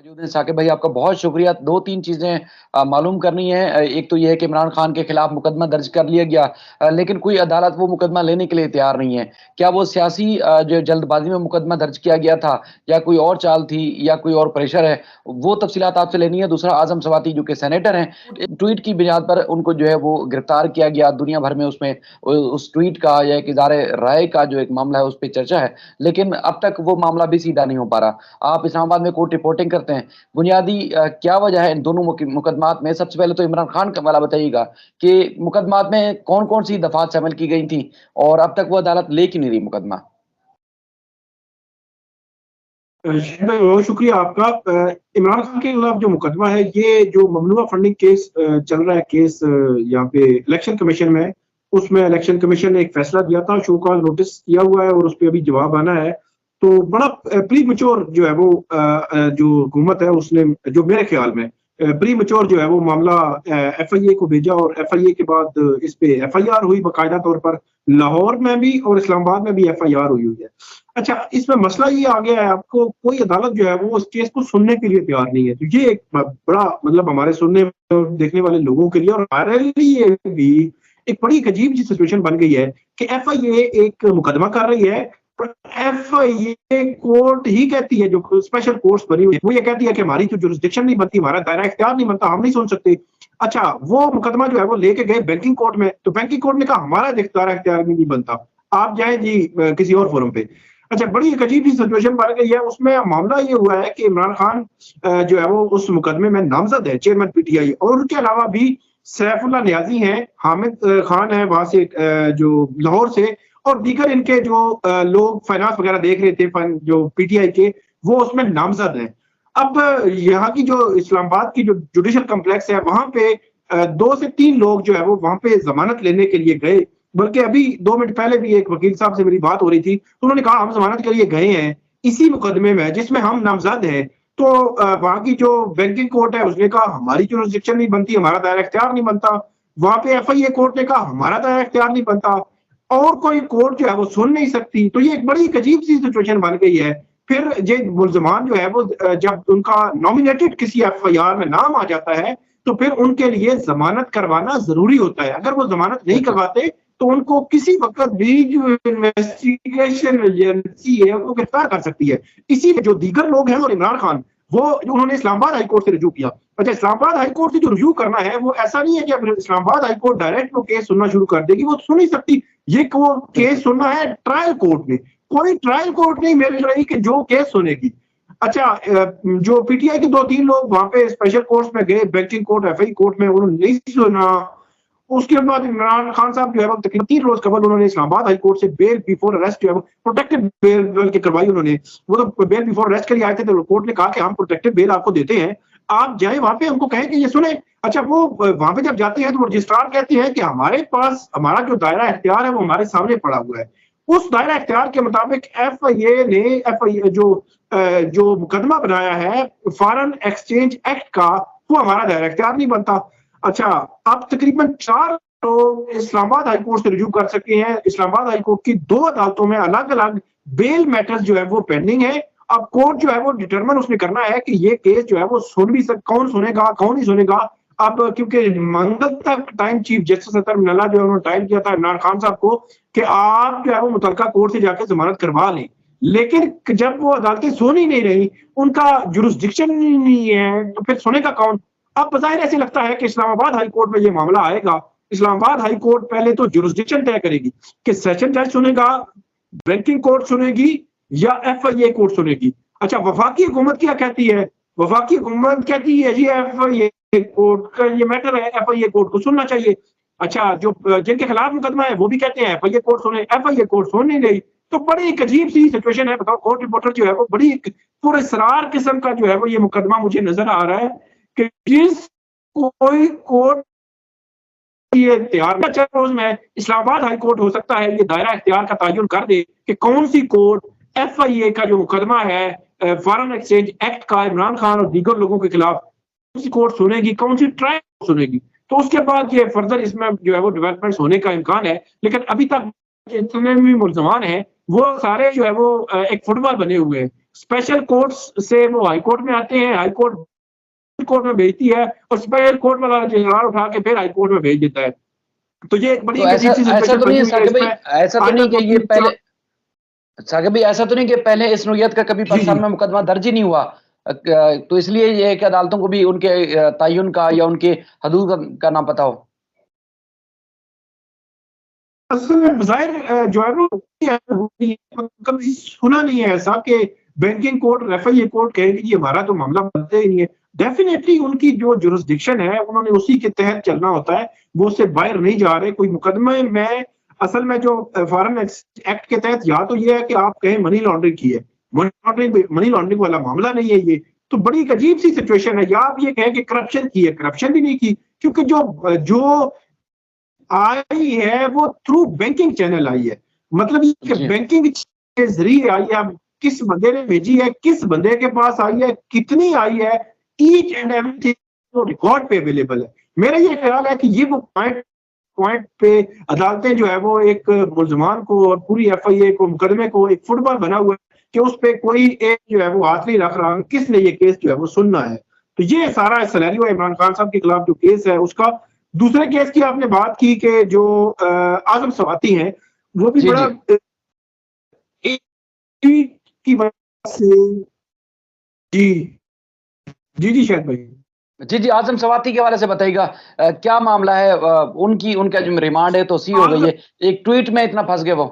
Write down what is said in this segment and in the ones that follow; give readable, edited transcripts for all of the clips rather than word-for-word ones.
मौजूद हैं साकिब भाई, आपका बहुत शुक्रिया। 2-3 चीज़ें मालूम करनी है। एक तो ये है कि इमरान खान के खिलाफ मुकदमा दर्ज कर लिया गया, लेकिन कोई अदालत वो मुकदमा लेने के लिए तैयार नहीं है। क्या वो सियासी जो जल्दबाजी में मुकदमा दर्ज किया गया था, या कोई और चाल थी, या कोई और प्रेशर है? वो तफसीलात आपसे लेनी है। दूसरा, आज़म सवाती जो कि सेनेटर हैं, एक ट्वीट की बुनियाद पर उनको जो है वो गिरफ्तार किया गया। दुनिया भर में उसमें उस ट्वीट का या एक इज़हार राय का जो एक मामला है, उस पे चर्चा है, लेकिन अब तक वो मामला भी सीधा नहीं हो पा रहा। आप इस्लामाबाद में कोर्ट रिपोर्टिंग करते हैं, बुनियादी क्या वजह है इन दोनों मुकदमात में? सबसे पहले तो इमरान खान का वाला बताइएगा कि मुकदमात में कौन-कौन सी दफात शामिल की गई थी, और अब तक वो अदालत ले क्यों नहीं रही मुकदमा? शाहिद भाई बहुत शुक्रिया आपका। इमरान खान के खिलाफ जो मुकदमा है, ये जो ममनुआ फंडिंग केस चल रहा है, केस यहाँ पे इलेक्शन कमीशन में, उसमें इलेक्शन कमीशन ने एक फैसला दिया था, शो कॉज नोटिस किया हुआ है और उस पर अभी जवाब आना है। तो बड़ा प्री मेच्योर जो है वो जो हुकूमत है उसने, जो मेरे ख्याल में प्री मेच्योर जो है वो मामला एफआईए को भेजा, और एफआईए के बाद इस पे एफआईआर हुई बाकायदा तौर पर। लाहौर में भी और इस्लामाबाद में भी एफआईआर हुई हुई है। अच्छा, इसमें मसला ये आ गया है, आपको कोई अदालत जो है वो उस केस को सुनने के लिए तैयार नहीं है। तो ये एक बड़ा मतलब हमारे सुनने और देखने वाले लोगों के लिए और हमारे लिए भी एक बड़ी अजीब सी सिचुएशन बन गई है कि एफआईए एक मुकदमा कर रही है, पर एफआईए कोर्ट ही कहती है, जो स्पेशल कोर्ट्स बनी हुई है, वो ये कहती है कि हमारी जो जुरिस्डिक्शन नहीं बनती, हमारा दायरा इख्तियार नहीं बनता, हम नहीं सुन सकते। अच्छा, वो मुकदमा जो है वो लेके गए बैंकिंग कोर्ट में, तो बैंकिंग कोर्ट ने कहा हमारा दायरा इख्तियार नहीं बनता, आप जाए जी किसी और फोरम पे। अच्छा, बड़ी एक अजीब सी सिचुएशन बन गई है। उसमें मामला ये हुआ है कि इमरान खान जो है वो उस मुकदमे में नामजद है, चेयरमैन पीटीआई, और उनके अलावा भी सैफुल्लाह न्याजी हैं, हामिद खान है वहां से जो लाहौर से, और दीगर इनके जो लोग फाइनेंस वगैरह देख रहे थे जो पीटीआई के, वो उसमें नामजद हैं। अब यहाँ की जो इस्लामाबाद की जो जुडिशल कम्प्लेक्स है, वहां पे 2 से 3 लोग जो है वो वहां पे जमानत लेने के लिए गए। बल्कि अभी 2 मिनट पहले भी एक वकील साहब से मेरी बात हो रही थी, तो उन्होंने कहा हम जमानत के लिए गए हैं इसी मुकदमे में जिसमें हम नामजद हैं। तो वहां की जो बैंकिंग कोर्ट है उसने कहा हमारी जुरिस्डिक्शन नहीं बनती, हमारा दायरा इख्तियार नहीं बनता। वहां पे एफआईए कोर्ट ने कहा हमारा दायरा इख्तियार नहीं बनता, और कोई कोर्ट जो है वो सुन नहीं सकती। तो ये एक बड़ी अजीब सी सिचुएशन बन गई है। फिर ये मुलजमान जो है वो जब उनका नॉमिनेटेड किसी एफआईआर में नाम आ जाता है, तो फिर उनके लिए जमानत करवाना जरूरी होता है। अगर वो जमानत नहीं करवाते तो उनको किसी वक्त भी जो इन्वेस्टिगेशन एजेंसी है वो गिरफ्तार कर सकती है। इसी जो दीगर लोग हैं और इमरान खान, वो उन्होंने इस्लामाबाद हाई कोर्ट से रुजू किया। अच्छा, इस्लामाबाद हाई कोर्ट से जो रुजू करना है वो ऐसा नहीं है कि अब इस्लामाबाद हाई कोर्ट डायरेक्ट वो केस सुनना शुरू कर देगी, वो सुन नहीं सकती। ये वो केस सुनना है ट्रायल कोर्ट में, कोई ट्रायल कोर्ट नहीं मिल रही कि जो केस सुनेगी। अच्छा, जो पीटीआई के 2-3 लोग वहां पे स्पेशल कोर्ट में गए, बैंकिंग कोर्ट, एफआई कोर्ट में, उन्होंने नहीं सुना। उसके बाद इमरान खान साहब जो है वो तकरीबन 3 रोज कबल उन्होंने इस्लामाबाद हाई कोर्ट से बेल बिफोर अरेस्ट जो है वो प्रोटेक्टेड बेल के करवाई उन्होंने। वो तो बेल बिफोर अरेस्ट के लिए आए थे, तो कोर्ट ने कहा कि हम प्रोटेक्टेड बेल आपको देते हैं, आप जाए वहां पे, हमको कहें कि ये सुने। अच्छा, वो वहां पे जब जाते हैं तो रजिस्ट्रार कहते हैं कि हमारे पास हमारा जो दायरा इख्तियार है वो हमारे सामने पड़ा हुआ है। उस दायरा इख्तियार के मुताबिक एफआईए ने जो मुकदमा बनाया है फॉरेन एक्सचेंज एक्ट का, वो हमारा दायरा इख्तियार नहीं बनता। अच्छा, अब तकरीबन 4 लोग इस्लामाबाद हाई कोर्ट से रुजू कर सके हैं। इस्लामाबाद हाई कोर्ट की 2 अदालतों में अलग अलग बेल मैटर्स जो है वो पेंडिंग है। अब कोर्ट जो है वो डिटरमिन उसने करना है कि ये केस जो है वो सुन भी कौन सुनेगा, कौन नहीं सुनेगा। अब क्योंकि मंगल तक टाइम चीफ जस्टिस अतर मिनल्ला जो है उन्होंने टाइम किया था इमरान खान साहब को कि आप जो है वो मुतलका कोर्ट से जाकर जमानत करवा लें, लेकिन जब वो अदालतें सुन ही नहीं रही, उनका जुरिस्डिक्शन नहीं है, तो फिर सुनेगा कौन? अब बज़ाहिर ऐसे लगता है कि इस्लामाबाद हाई कोर्ट में ये मामला आएगा। इस्लामाबाद हाई कोर्ट पहले तो जुरिस्डिक्शन तय करेगी कि सेशन जज सुनेगा, बैंकिंग कोर्ट सुनेगी, या एफआईए कोर्ट सुनेगी। अच्छा, वफाकी हुकूमत क्या कहती है? वफाकी हुकूमत कहती है जी एफआईए कोर्ट का ये मैटर है, एफआईए कोर्ट को सुनना चाहिए। अच्छा, जो जिनके खिलाफ मुकदमा है वो भी कहते हैं एफआईए कोर्ट सुने, एफआईए कोर्ट सुन नहीं रही। तो बड़ी एक अजीब सी सिचुएशन है। बताओ, कोर्ट रिपोर्टर जो है वो बड़ी पूरे सरार किस्म का जो है वो ये मुकदमा मुझे नजर आ रहा है कि जिस कोई कोर्ट ये तैयार रोज में इस्लामाबाद हाई कोर्ट हो सकता है ये दायरा इख्तियार का तयन कर दे कि कौन सी कोर्ट एफआईए का जो मुकदमा है फॉरेन एक्सचेंज एक्ट का इमरान खान और दीगर लोगों के खिलाफ, कौन सी कोर्ट सुनेगी, कौन सी ट्रायल सुनेगी। तो उसके बाद ये फर्दर इसमें जो है वो डेवलपमेंट होने का इम्कान है। लेकिन अभी तक जितने भी मुलजमान हैं वो सारे जो है वो एक फुटबॉल बने हुए हैं स्पेशल कोर्ट्स से वो हाई कोर्ट में आते हैं, हाई कोर्ट में भेजती है और स्पेशल कोर्ट वाला जेआर उठा के फिर हाई कोर्ट में भेज देता है। तो ये एक बड़ी तो ऐसा अजीब सी ऐसा सिचुएशन तो नहीं बनी है हुई है साकिब भाई, इसमें। ऐसा तो नहीं कि ये पहले, साकिब भाई ऐसा तो नहीं कि पहले इस नोयत का कभी जी पाकिस्तान जी में मुकदमा दर्ज ही नहीं हुआ, तो इसलिए ये है कि अदालतों को भी उनके तयन का या उनके हदूद का ना पता हो। असल में ज़ाहिर जो है वो कभी सुना नहीं है ऐसा कि बैंकिंग कोर्ट, एफआईए कोर्ट कहे कि ये हमारा तो मामला बनता ही नहीं है। डेफिनेटली उनकी जो जुरिस्डिक्शन है उन्होंने उसी के तहत चलना होता है, वो उससे बाहर नहीं जा रहे। कोई मुकदमे में असल में जो फॉरेन एक्ट के तहत या तो ये है कि आप कहें मनी लॉन्ड्रिंग की है, मनी लॉन्ड्रिंग वाला मामला नहीं है ये, तो बड़ी एक अजीब सी सिचुएशन है। या आप ये कहें कि करप्शन की है, करप्शन भी नहीं की, क्योंकि जो आई है वो थ्रू बैंकिंग चैनल आई है। मतलब ये जी बैंकिंग के जरिए आई है। अब किस बंदे ने भेजी है, किस बंदे के पास आई है, कितनी आई है, ईच एंड एवरीथिंग रिकॉर्ड पे अवेलेबल है। मेरा ये ख्याल है कि ये वो पॉइंट पे अदालतें जो है वो एक मुल्जमान को और पूरी एफआईए को, मुकदमे को एक फुटबॉल बना हुआ है कि उस पे कोई एक जो है वो हाथ नहीं रख रहा किसने ये केस जो है वो सुनना है। तो ये सारा सिनेरियो है इमरान खान साहब के खिलाफ जो केस है उसका। दूसरे केस की आपने बात की कि जो आजम सवाती हैं, वो भी जी बड़ा जी की वजह से। जी जी शायद भाई। जी जी, आजम सवाती के हवाले से बताइएगा, क्या मामला है, उनका जो रिमांड है तो सी हो गई है, एक ट्वीट में इतना फंस गए वो।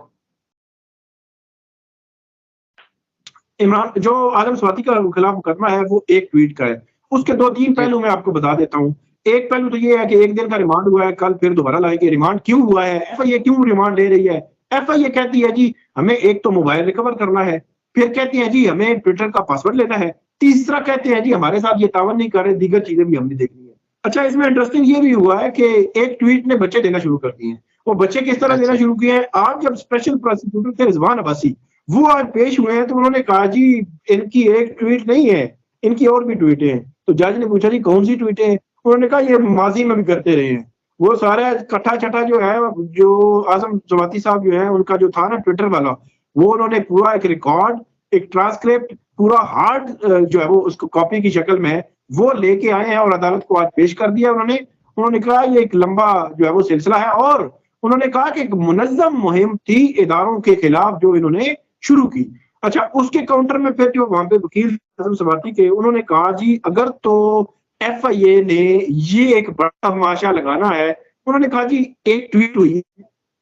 इमरान जो आजम स्वाति का खिलाफ मुकदमा है वो एक ट्वीट का है। उसके दो तीन जी पहलू मैं आपको बता देता हूँ। एक पहलू तो ये है कि एक दिन का रिमांड हुआ है, कल फिर दोबारा लाएंगे। रिमांड क्यों हुआ है, एफआईए क्यों रिमांड ले रही है? एफआईए कहती है जी हमें एक तो मोबाइल रिकवर करना है, फिर कहती है जी हमें ट्विटर का पासवर्ड लेना है, तीसरा कहते हैं जी हमारे साथ ये तावन नहीं कर रहे, दीगर चीजें भी हमने देखनी है। अच्छा, इसमें इंटरेस्टिंग ये भी हुआ है कि एक ट्वीट ने बच्चे देना शुरू कर दिए हैं। वो बच्चे किस तरह देना अच्छा शुरू किए हैं? आज जब स्पेशल प्रोसिक्यूटर थे रिजवान अब्बासी, वो आज पेश हुए हैं, तो उन्होंने कहा जी इनकी एक ट्वीट नहीं है, इनकी और भी ट्वीटें हैं। तो जज ने पूछा जी कौन सी ट्वीटें हैं? उन्होंने कहा ये माजी में भी करते रहे हैं। वो सारा कट्ठा छठा जो है, जो आजम जवाती साहब जो है उनका जो था ना ट्विटर वाला, वो उन्होंने पूरा एक रिकॉर्ड, एक ट्रांसक्रिप्ट, पूरा हार्ड जो है वो उसको कॉपी की शक्ल में वो लेके आए हैं और अदालत को आज पेश कर दिया उन्होंने। उन्होंने कहा ये एक लंबा जो है वो सिलसिला है, और उन्होंने कहा कि एक मुनज़्ज़म मुहिम थी इदारों के खिलाफ जो इन्होंने शुरू की। अच्छा, उसके काउंटर में फिर जो वहां पे वकील आजम सवाती के, उन्होंने कहा जी अगर तो एफआईए ने ये एक बड़ा तमाशा लगाना है, उन्होंने कहा जी एक ट्वीट हुई,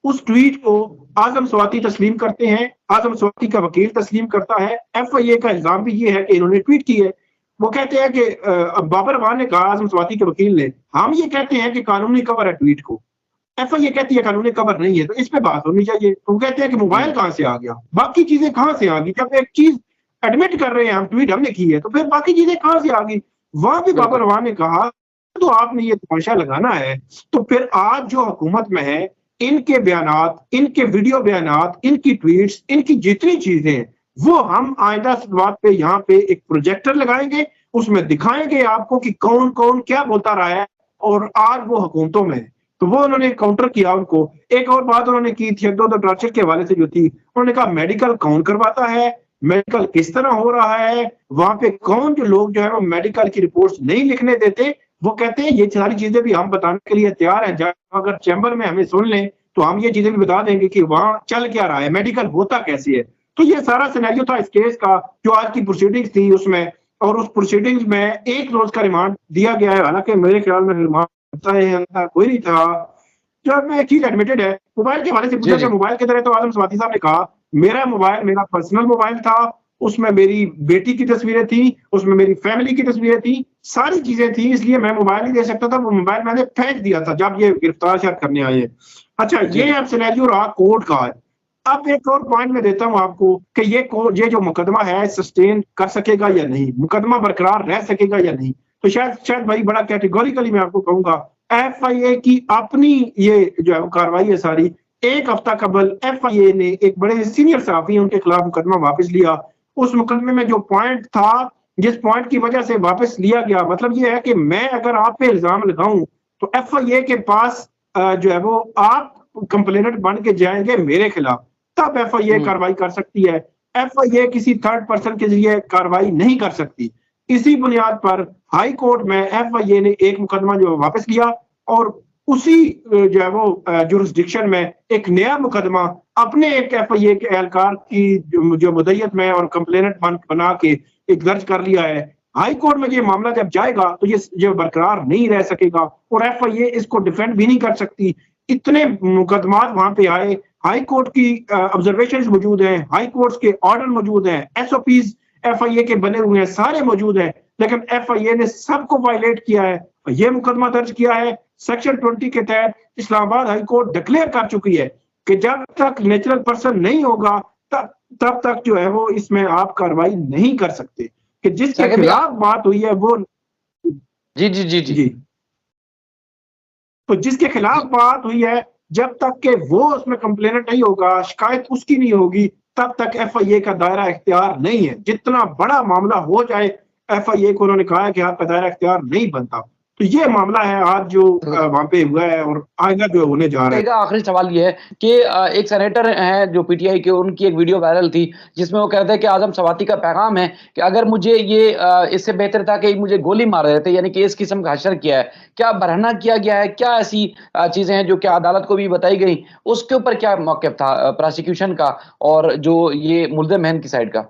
उस ट्वीट को आजम सवाती तस्लीम करते हैं, आजम सवाती का वकील तस्लीम करता है। एफआईए का इल्जाम भी ये है कि इन्होंने ट्वीट की है। वो कहते हैं कि बाबर वान ने कहा आजम सवाती के वकील ने, हम ये कहते हैं कि कानूनी कवर है ट्वीट को, एफआईए कहती है कानूनी कवर नहीं है, तो इस पे बात होनी चाहिए। तो वो कहते हैं कि मोबाइल कहां से आ गया, बाकी चीजें कहां से आ गई? जब एक चीज एडमिट कर रहे हैं हम, ट्वीट हमने की है, तो फिर बाकी चीजें कहां से आ गई? वहां भी बाबर वान ने कहा तो आपने ये तमाशा लगाना है। तो फिर आज जो हुकूमत में है, इनके बयानात, इनके वीडियो बयानात, इनकी ट्वीट्स, इनकी जितनी चीजें, वो हम आइंदा बात पे यहाँ पे एक प्रोजेक्टर लगाएंगे, उसमें दिखाएंगे आपको कि कौन कौन क्या बोलता रहा है और आज वो हुकूमतों में। तो वो उन्होंने काउंटर किया उनको। एक और बात उन्होंने की थी दो टॉर्चर के हवाले से जो थी, उन्होंने कहा मेडिकल कौन करवाता है, मेडिकल किस तरह हो रहा है, वहां पे कौन जो लोग जो है वो मेडिकल की रिपोर्ट्स नहीं लिखने देते। वो कहते हैं ये सारी चीजें भी हम बताने के लिए तैयार हैं, अगर चैम्बर में हमें सुन लें तो हम ये चीजें भी बता देंगे कि वहां चल क्या रहा है, मेडिकल होता कैसे है। तो ये सारा सिनेरियो था इस केस का जो आज की प्रोसीडिंग्स थी उसमें, और उस प्रोसीडिंग्स में एक रोज का रिमांड दिया गया है। हालांकि मेरे ख्याल में रिमांड कोई नहीं था। जब एक चीज एडमिटेड है, मोबाइल के हवाले से पूछा गया मोबाइल किधर है, तो आजम सवाती साहब ने कहा मेरा मोबाइल मेरा पर्सनल मोबाइल था, उसमें मेरी बेटी की तस्वीरें थी, उसमें मेरी फैमिली की तस्वीरें थी, सारी चीजें थी, इसलिए मैं मोबाइल नहीं दे सकता था। वो मोबाइल मैंने फेंक दिया था जब ये गिरफ्तार शायद करने आए। अच्छा, ये अब सिनेरियो रहा कोर्ट का है। अब एक और पॉइंट मैं देता हूं आपको कि ये जो मुकदमा है सस्टेन कर सकेगा या नहीं, मुकदमा बरकरार रह सकेगा या नहीं। तो शायद भाई बड़ा कैटेगोरिकली मैं आपको कहूंगा, एफआईए की अपनी ये जो है कार्रवाई है सारी। एक हफ्ता कबल एफआईए ने एक बड़े सीनियर सहाफी उनके खिलाफ मुकदमा वापस लिया। उस मुकदमे में जो पॉइंट था, जिस पॉइंट की वजह से वापस लिया गया, मतलब ये है कि मैं अगर आप पे इल्जाम लगाऊं तो एफआईए के पास जो है वो आप कंप्लेनेंट बन के जाएंगे मेरे खिलाफ, तब एफआईए कार्रवाई कर सकती है। FIA किसी थर्ड पर्सन के जरिए कार्रवाई नहीं कर सकती। इसी बुनियाद पर हाई कोर्ट में FIA ने एक मुकदमा जो वापस लिया और उसी जो है वो जुरिस्डिक्शन में एक नया मुकदमा अपने एक FIA के एहलकार की जो मुद्दईयत में और कंप्लेनेंट बना के एक दर्ज कर लिया है। हाई कोर्ट में ये मामला जब जाएगा तो ये बरकरार नहीं रह सकेगा और FIA इसको डिफेंड भी नहीं कर सकती। इतने मुकदमात वहां पे आए, हाई कोर्ट की ऑब्जर्वेशंस मौजूद हैं, हाई कोर्ट के ऑर्डर मौजूद हैं, SOPs FIA के बने हुए हैं, सारे मौजूद हैं, लेकिन FIA ने सबको वायलेट किया है। ये मुकदमा दर्ज किया है सेक्शन 20 के तहत। इस्लामाबाद हाई कोर्ट डिक्लेयर कर चुकी है कि जब तक नेचुरल पर्सन नहीं होगा तब तक जो है वो इसमें आप कार्रवाई नहीं कर सकते। कि जिसके खिलाफ बात हुई है वो जी तो जिसके खिलाफ बात हुई है जब तक के वो उसमें कंप्लेनेंट नहीं होगा, शिकायत उसकी नहीं होगी, तब तक FIA का दायरा इख्तियार नहीं है। जितना बड़ा मामला हो जाए FIA को उन्होंने कहा है कि आपका दायरा इख्तियार नहीं बनता। तो ये मामला है आज जो वहां पे हुआ है और आगे जो होने जा रहा है। आखिरी सवाल ये है कि एक सेनेटर हैं जो PTI के, उनकी एक वीडियो वायरल थी जिसमें वो कहते हैं कि आजम सवाती का पैगाम है कि अगर मुझे ये इससे बेहतर था कि मुझे गोली मार रहे थे, यानी कि इस किस्म का हशर किया है। क्या बरहना किया गया है? क्या ऐसी चीजें हैं जो कि अदालत को भी बताई गई? उसके ऊपर क्या मौक़िफ़ था प्रोसिक्यूशन का और जो ये मुल्ज़िम है इनकी साइड का?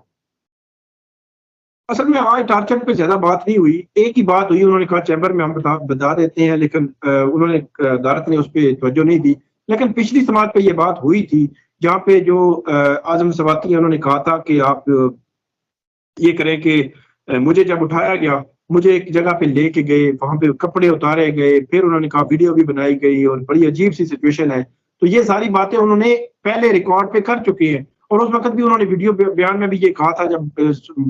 असल में आज टार्चर पे ज्यादा बात नहीं हुई, एक ही बात हुई। उन्होंने कहा चैम्बर में हम बता देते हैं, लेकिन उन्होंने अदालत ने उस पर तवज्जो नहीं दी। लेकिन पिछली समात पे ये बात हुई थी जहाँ पे जो आजम सवाती है उन्होंने कहा था कि आप ये करें कि मुझे जब उठाया गया, मुझे एक जगह पे लेके गए, वहां पे कपड़े उतारे गए, फिर उन्होंने कहा वीडियो भी बनाई गई और बड़ी अजीब सी सिचुएशन है। तो ये सारी बातें उन्होंने पहले रिकॉर्ड पे कर चुके हैं और उस वक्त भी उन्होंने वीडियो बयान में भी ये कहा था, जब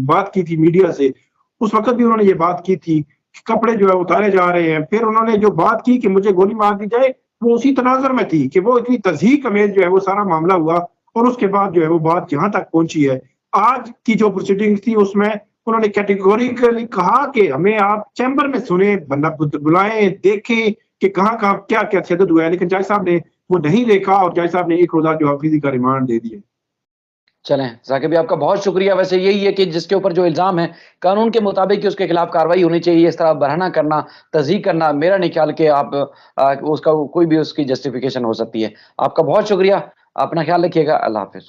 बात की थी मीडिया से, उस वक्त भी उन्होंने ये बात की थी कि कपड़े जो है उतारे जा रहे हैं। फिर उन्होंने जो बात की कि मुझे गोली मार दी जाए, वो उसी तनाजर में थी कि वो इतनी तज़हीक अमेज जो है वो सारा मामला हुआ और उसके बाद जो है वो बात यहाँ तक पहुंची है। आज की जो प्रोसीडिंग थी उसमें उन्होंने कैटेगोरिकली कहा कि हमें आप चैम्बर में सुने, बुलाएं, देखें कि कहाँ कहाँ क्या क्या तशद्दुद हुआ है। लेकिन जज साहब ने वो नहीं देखा और जज साहब ने एक रोजा जो हाफिजी का रिमांड दे दिया। चलें साकिब, आपका बहुत शुक्रिया। वैसे यही है कि जिसके ऊपर जो इल्ज़ाम है कानून के मुताबिक उसके खिलाफ कार्रवाई होनी चाहिए। इस तरह बरहना करना, तज़हीक करना, मेरा नहीं ख्याल कि आप उसका कोई भी उसकी जस्टिफिकेशन हो सकती है। आपका बहुत शुक्रिया, अपना ख्याल रखिएगा। अल्लाह हाफ़िज़।